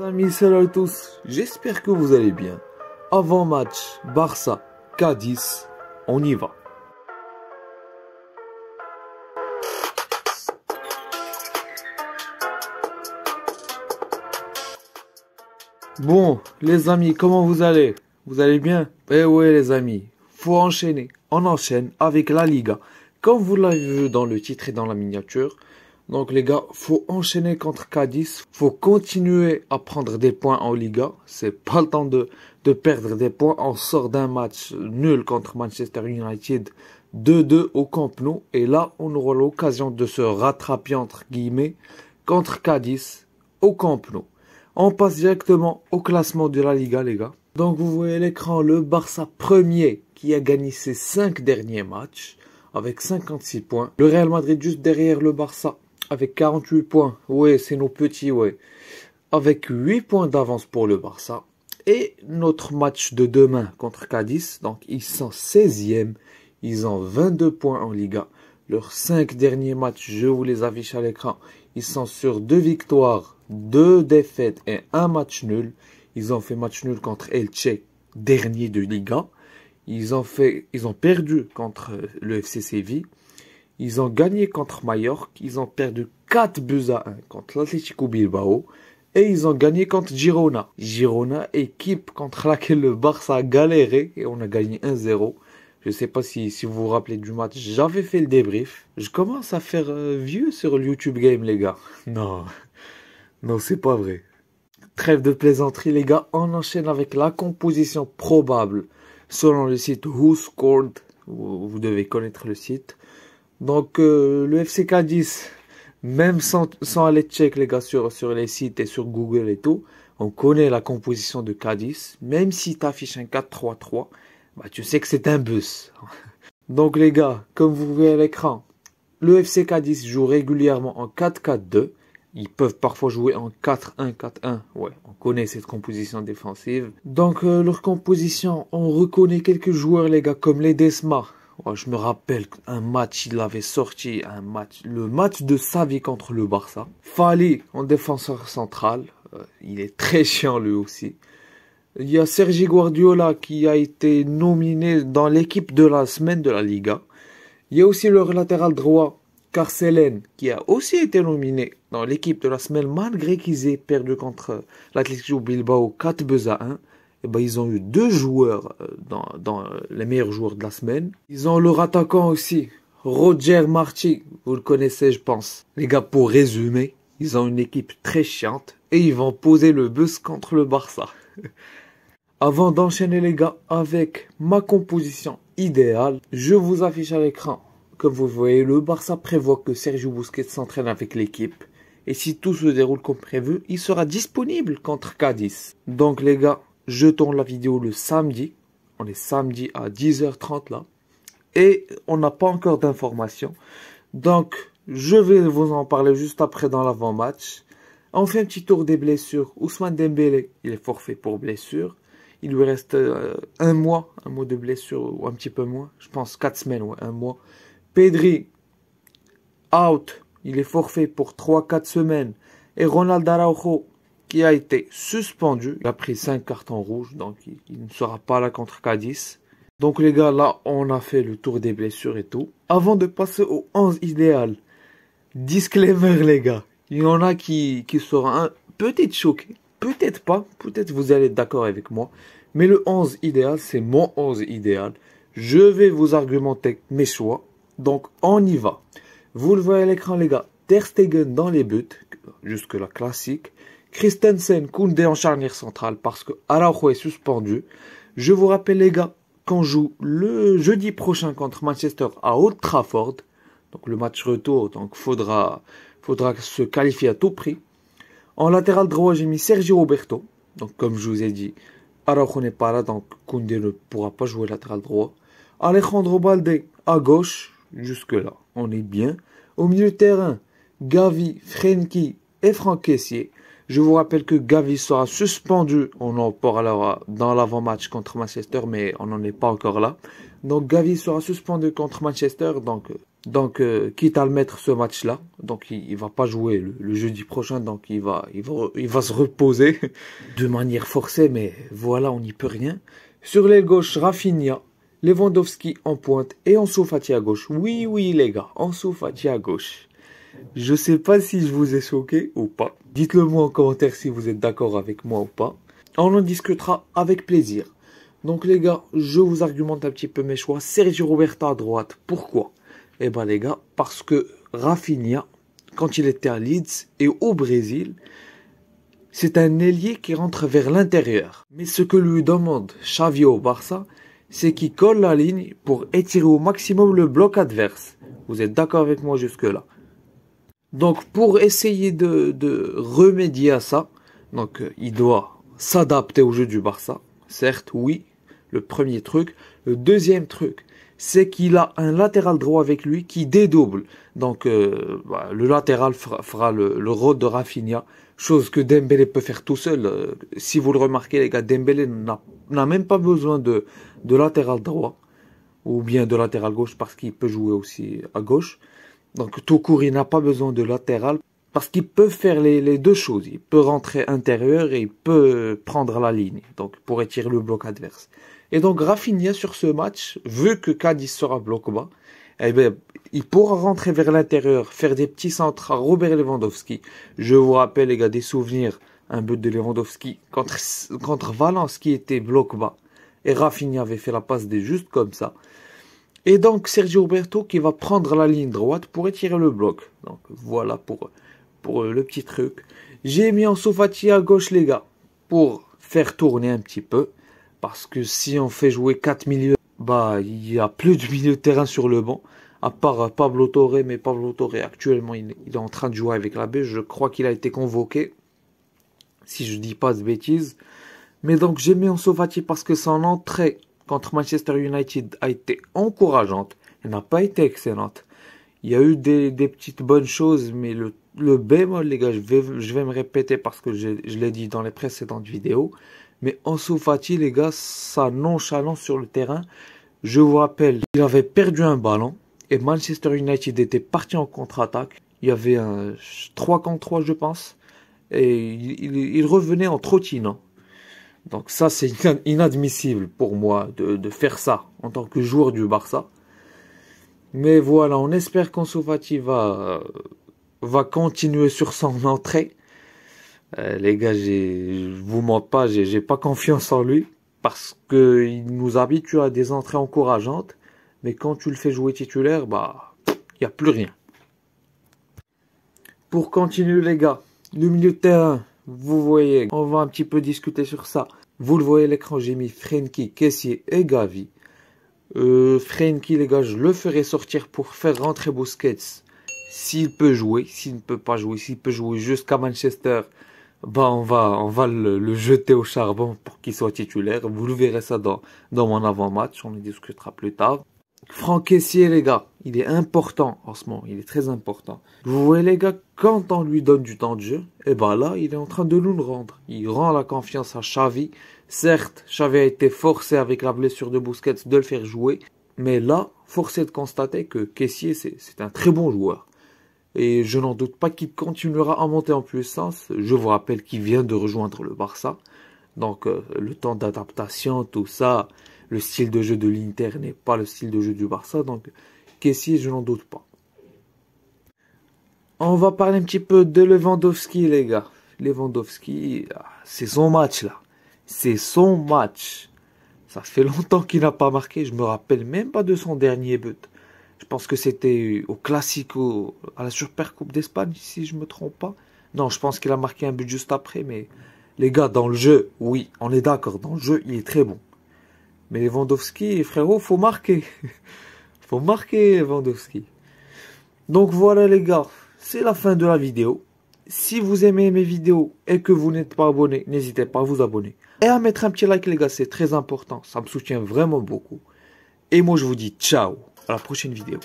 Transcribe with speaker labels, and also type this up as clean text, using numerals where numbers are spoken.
Speaker 1: Amis, salut à tous, j'espère que vous allez bien. Avant match, Barça, Cadiz, on y va. Bon, les amis, comment vous allez? Vous allez bien? Eh ouais les amis, faut enchaîner. On enchaîne avec la Liga. Comme vous l'avez vu dans le titre et dans la miniature. Donc les gars, faut enchaîner contre Cadiz. Faut continuer à prendre des points en Liga. C'est pas le temps de perdre des points. On sort d'un match nul contre Manchester United. 2-2 au Camp Nou. Et là, on aura l'occasion de se rattraper entre guillemets contre Cadiz au Camp Nou. On passe directement au classement de la Liga, les gars. Donc, vous voyez à l'écran le Barça premier qui a gagné ses 5 derniers matchs avec 56 points. Le Real Madrid juste derrière le Barça avec 48 points. Ouais, c'est nos petits, ouais. Avec 8 points d'avance pour le Barça. Et notre match de demain contre Cadiz. Donc, ils sont 16e. Ils ont 22 points en Liga. Leurs 5 derniers matchs, je vous les affiche à l'écran. Ils sont sur 2 victoires, 2 défaites et 1 match nul. Ils ont fait match nul contre Elche, dernier de Liga. Ils ont perdu contre le FC Séville. Ils ont gagné contre Mallorca. Ils ont perdu 4-1 contre l'Atlético Bilbao. Et ils ont gagné contre Girona. Girona, équipe contre laquelle le Barça a galéré. Et on a gagné 1-0. Je ne sais pas si vous vous rappelez du match. J'avais fait le débrief. Je commence à faire vieux sur le YouTube Game, les gars. Non, c'est pas vrai. Trêve de plaisanterie, les gars. On enchaîne avec la composition probable selon le site WhoScored. Vous devez connaître le site. Donc, le FC Cadiz, même sans aller check, les gars, sur les sites et sur Google et tout, on connaît la composition de Cadiz. Même si tu affiches un 4-3-3, bah, tu sais que c'est un bus. Donc, les gars, comme vous voyez à l'écran, le FC Cadiz joue régulièrement en 4-4-2. Ils peuvent parfois jouer en 4-1-4-1. Ouais, on connaît cette composition défensive. Donc, leur composition, on reconnaît quelques joueurs, les gars, comme Ledesma. Ouais, je me rappelle qu'un match, il avait sorti le match de sa vie contre le Barça. Fali, en défenseur central. Il est très chiant, lui aussi. Il y a Sergi Guardiola qui a été nominé dans l'équipe de la semaine de la Liga. Il y a aussi leur latéral droit, Carcelen, qui a aussi été nominé dans l'équipe de la semaine malgré qu'ils aient perdu contre l'Atlético Bilbao 4-1. Et ben, ils ont eu 2 joueurs dans les meilleurs joueurs de la semaine. Ils ont leur attaquant aussi, Roger Marti. Vous le connaissez, je pense. Les gars, pour résumer, ils ont une équipe très chiante et ils vont poser le bus contre le Barça. Avant d'enchaîner, les gars, avec ma composition idéale, je vous affiche à l'écran. Comme vous voyez, le Barça prévoit que Sergio Busquets s'entraîne avec l'équipe. Et si tout se déroule comme prévu, il sera disponible contre Cadiz. Donc les gars, je tourne la vidéo le samedi. On est samedi à 10h30 là. Et on n'a pas encore d'informations. Donc, je vais vous en parler juste après dans l'avant-match. On fait un petit tour des blessures. Ousmane Dembélé, il est forfait pour blessure. Il lui reste un mois de blessure ou un petit peu moins. Je pense 4 semaines, ouais, un mois. Pedri, out. Il est forfait pour 3-4 semaines. Et Ronald Araujo, qui a été suspendu. Il a pris 5 cartons rouges, donc il ne sera pas là contre Cadiz. Donc les gars, là, on a fait le tour des blessures et tout. Avant de passer au 11 idéal, disclaimer les gars. Il y en a qui seront peut-être choqués. Peut-être pas, peut-être vous allez être d'accord avec moi. Mais le 11 idéal, c'est mon 11 idéal. Je vais vous argumenter mes choix. Donc, on y va. Vous le voyez à l'écran, les gars. Ter Stegen dans les buts. Jusque-là, classique. Christensen, Koundé en charnière centrale parce que Araujo est suspendu. Je vous rappelle, les gars, qu'on joue le jeudi prochain contre Manchester à Old Trafford. Donc, le match retour. Donc, faudra se qualifier à tout prix. En latéral droit, j'ai mis Sergio Roberto. Donc, comme je vous ai dit, Araujo n'est pas là, donc Koundé ne pourra pas jouer latéral droit. Alejandro Balde à gauche, jusque-là, on est bien. Au milieu de terrain, Gavi, Frenkie et Franck Kessié. Je vous rappelle que Gavi sera suspendu. On en parlera dans l'avant-match contre Manchester, mais on n'en est pas encore là. Donc Gavi sera suspendu contre Manchester, donc Donc, quitte à le mettre ce match-là, donc il va pas jouer le jeudi prochain, donc il va se reposer de manière forcée, mais voilà, on n'y peut rien. Sur l'aile gauche, Rafinha, Lewandowski en pointe et Ansu Fati à gauche. Oui, oui, les gars, Ansu Fati à gauche. Je sais pas si je vous ai choqué ou pas. Dites-le moi en commentaire si vous êtes d'accord avec moi ou pas. On en discutera avec plaisir. Donc les gars, je vous argumente un petit peu mes choix. Sergio Roberto à droite. Pourquoi? Eh ben les gars, parce que Rafinha, quand il était à Leeds et au Brésil, c'est un ailier qui rentre vers l'intérieur. Mais ce que lui demande Xavi au Barça, c'est qu'il colle la ligne pour étirer au maximum le bloc adverse. Vous êtes d'accord avec moi jusque-là? Donc pour essayer de remédier à ça, donc il doit s'adapter au jeu du Barça. Certes, oui, le premier truc. Le deuxième truc, c'est qu'il a un latéral droit avec lui qui dédouble. Donc le latéral fera le rôle de Rafinha, chose que Dembélé peut faire tout seul. Si vous le remarquez les gars, Dembélé n'a même pas besoin de latéral droit ou bien de latéral gauche parce qu'il peut jouer aussi à gauche. Donc tout court, il n'a pas besoin de latéral parce qu'il peut faire les deux choses. Il peut rentrer intérieur et il peut prendre la ligne, donc pour étirer le bloc adverse. Et donc Rafinha sur ce match, vu que Cadiz sera bloc bas, eh bien, il pourra rentrer vers l'intérieur, faire des petits centres à Robert Lewandowski. Je vous rappelle les gars des souvenirs, un but de Lewandowski contre Valence qui était bloc bas. Et Rafinha avait fait la passe des juste comme ça. Et donc Sergio Roberto qui va prendre la ligne droite pour étirer le bloc. Donc voilà pour le petit truc. J'ai mis Ansu Fati à gauche les gars pour faire tourner un petit peu. Parce que si on fait jouer 4 milieux, bah il y a plus de milieu de terrain sur le banc. À part Pablo Torre, mais Pablo Torre actuellement il est en train de jouer avec la B. Je crois qu'il a été convoqué. Si je dis pas de bêtises. Mais donc j'ai mis Ansu Fati parce que son entrée contre Manchester United a été encourageante. Elle n'a pas été excellente. Il y a eu des petites bonnes choses, mais le bémol, les gars, je vais me répéter parce que je l'ai dit dans les précédentes vidéos. Mais Ansu Fati, les gars, sa nonchalance sur le terrain. Je vous rappelle, il avait perdu un ballon et Manchester United était parti en contre-attaque. Il y avait un 3 contre 3, je pense. Et il revenait en trottinant. Donc ça, c'est inadmissible pour moi de faire ça en tant que joueur du Barça. Mais voilà, on espère qu'Ansu Fati va continuer sur son entrée. Les gars, je vous mens pas, j'ai pas confiance en lui. Parce qu'il nous habitue à des entrées encourageantes. Mais quand tu le fais jouer titulaire, bah, il n'y a plus rien. Pour continuer les gars, le milieu de terrain, vous voyez, on va un petit peu discuter sur ça. Vous le voyez à l'écran, j'ai mis Frenkie, Kessié et Gavi. Frenkie, les gars, je le ferai sortir pour faire rentrer Busquets. S'il peut jouer, s'il ne peut pas jouer, s'il peut jouer jusqu'à Manchester, bah on va le jeter au charbon pour qu'il soit titulaire. Vous le verrez ça dans mon avant-match, on en discutera plus tard. Franck Kessié, les gars, il est important en ce moment, il est très important. Vous voyez les gars, quand on lui donne du temps de jeu, et ben là, il est en train de nous le rendre. Il rend la confiance à Xavi. Certes, Xavi a été forcé avec la blessure de Busquets de le faire jouer, mais là, force est de constater que Kessié, c'est un très bon joueur. Et je n'en doute pas qu'il continuera à monter en puissance. Je vous rappelle qu'il vient de rejoindre le Barça. Donc, le temps d'adaptation, tout ça, le style de jeu de l'Inter n'est pas le style de jeu du Barça. Donc, Kessié, je n'en doute pas. On va parler un petit peu de Lewandowski, les gars. Lewandowski, c'est son match, là. C'est son match. Ça fait longtemps qu'il n'a pas marqué. Je me rappelle même pas de son dernier but. Je pense que c'était au Classico, à la Supercoupe d'Espagne, si je me trompe pas. Non, je pense qu'il a marqué un but juste après, mais les gars, dans le jeu, oui, on est d'accord, dans le jeu, il est très bon. Mais Lewandowski, frérot, faut marquer. Faut marquer, Lewandowski. Donc voilà, les gars, c'est la fin de la vidéo. Si vous aimez mes vidéos et que vous n'êtes pas abonné, n'hésitez pas à vous abonner. Et à mettre un petit like, les gars, c'est très important. Ça me soutient vraiment beaucoup. Et moi, je vous dis ciao. À la prochaine vidéo.